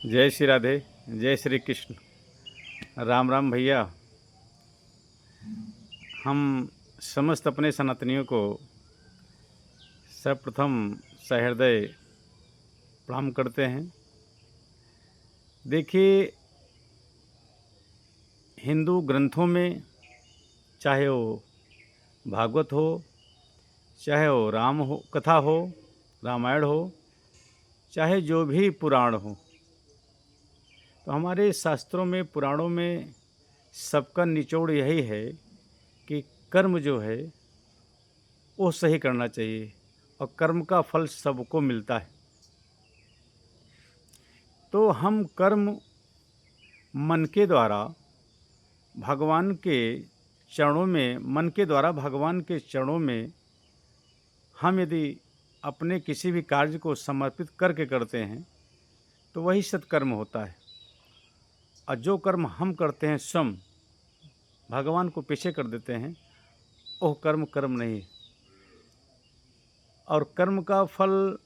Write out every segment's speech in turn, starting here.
जय श्री राधे। जय श्री कृष्ण। राम राम भैया। हम समस्त अपने सनातनियों को सर्वप्रथम सहृदय प्रणाम करते हैं। देखिए, हिंदू ग्रंथों में चाहे वो भागवत हो, चाहे वो राम हो कथा हो, रामायण हो, चाहे जो भी पुराण हो, तो हमारे शास्त्रों में, पुराणों में सबका निचोड़ यही है कि कर्म जो है वो सही करना चाहिए और कर्म का फल सबको मिलता है। तो हम कर्म मन के द्वारा भगवान के चरणों में, मन के द्वारा भगवान के चरणों में हम यदि अपने किसी भी कार्य को समर्पित करके करते हैं तो वही सत्कर्म होता है। और जो कर्म हम करते हैं स्वयं भगवान को पीछे कर देते हैं, वह कर्म कर्म नहीं। और कर्म का फल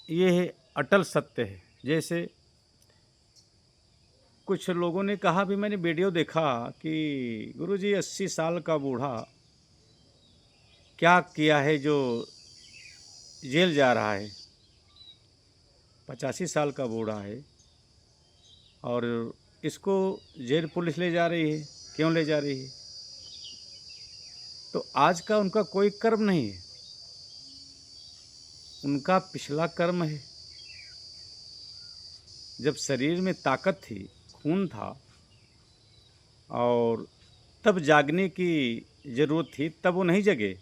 ये है, अटल सत्य है। जैसे कुछ लोगों ने कहा, भी मैंने वीडियो देखा कि गुरुजी 80 साल का बूढ़ा क्या किया है जो जेल जा रहा है। 85 साल का बूढ़ा है और इसको जेल पुलिस ले जा रही है। क्यों ले जा रही है? तो आज का उनका कोई कर्म नहीं है, उनका पिछला कर्म है। जब शरीर में ताकत थी, खून था और तब जागने की ज़रूरत थी, तब वो नहीं जगे।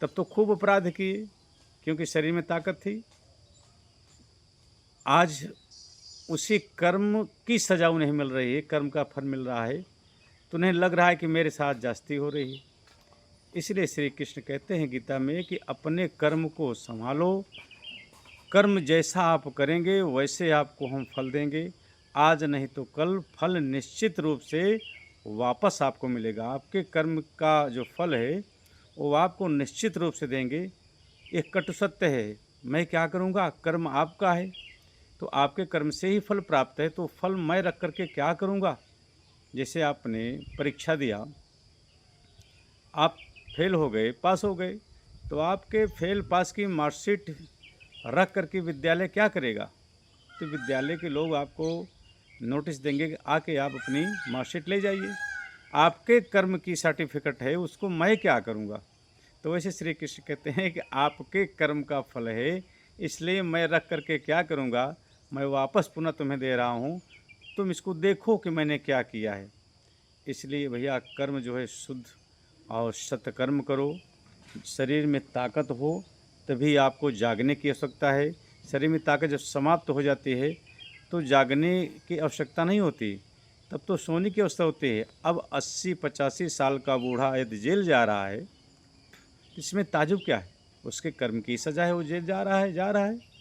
तब तो खूब अपराध किए क्योंकि शरीर में ताकत थी। आज उसी कर्म की सज़ा उन्हें मिल रही है, कर्म का फल मिल रहा है, तो उन्हें लग रहा है कि मेरे साथ जास्ती हो रही है। इसलिए श्री कृष्ण कहते हैं गीता में कि अपने कर्म को संभालो। कर्म जैसा आप करेंगे वैसे आपको हम फल देंगे। आज नहीं तो कल फल निश्चित रूप से वापस आपको मिलेगा। आपके कर्म का जो फल है वो आपको निश्चित रूप से देंगे। एक कटु सत्य है, मैं क्या करूँगा, कर्म आपका है तो आपके कर्म से ही फल प्राप्त है, तो फल मैं रख करके क्या करूँगा। जैसे आपने परीक्षा दिया, आप फेल हो गए, पास हो गए, तो आपके फेल पास की मार्कशीट रख करके विद्यालय क्या करेगा? तो विद्यालय के लोग आपको नोटिस देंगे कि आके आप अपनी मार्कशीट ले जाइए। आपके कर्म की सर्टिफिकेट है, उसको मैं क्या करूँगा। तो वैसे श्री कृष्ण कहते हैं कि आपके कर्म का फल है, इसलिए मैं रख करके क्या करूँगा, मैं वापस पुनः तुम्हें दे रहा हूँ, तुम इसको देखो कि मैंने क्या किया है। इसलिए भैया कर्म जो है शुद्ध और सत्कर्म करो। शरीर में ताकत हो तभी आपको जागने की आवश्यकता है। शरीर में ताकत जब समाप्त हो जाती है तो जागने की आवश्यकता नहीं होती, तब तो सोने की अवस्था होती है। अब 80-85 साल का बूढ़ा यदि जेल जा रहा है, इसमें ताजुब क्या है? उसके कर्म की सज़ा है, वो जेल जा रहा है, जा रहा है।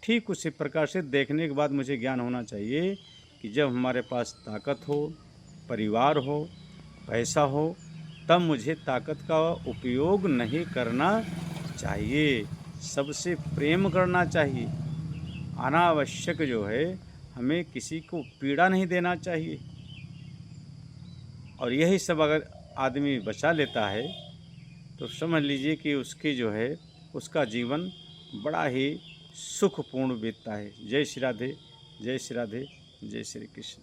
ठीक उसी प्रकार से देखने के बाद मुझे ज्ञान होना चाहिए कि जब हमारे पास ताकत हो, परिवार हो, पैसा हो, तब मुझे ताकत का उपयोग नहीं करना चाहिए। सबसे प्रेम करना चाहिए। अनावश्यक जो है हमें किसी को पीड़ा नहीं देना चाहिए। और यही सब अगर आदमी बचा लेता है तो समझ लीजिए कि उसकी जो है उसका जीवन बड़ा ही सुखपूर्ण बीतता है। जय श्री राधे। जय श्री राधे। जय श्री कृष्ण।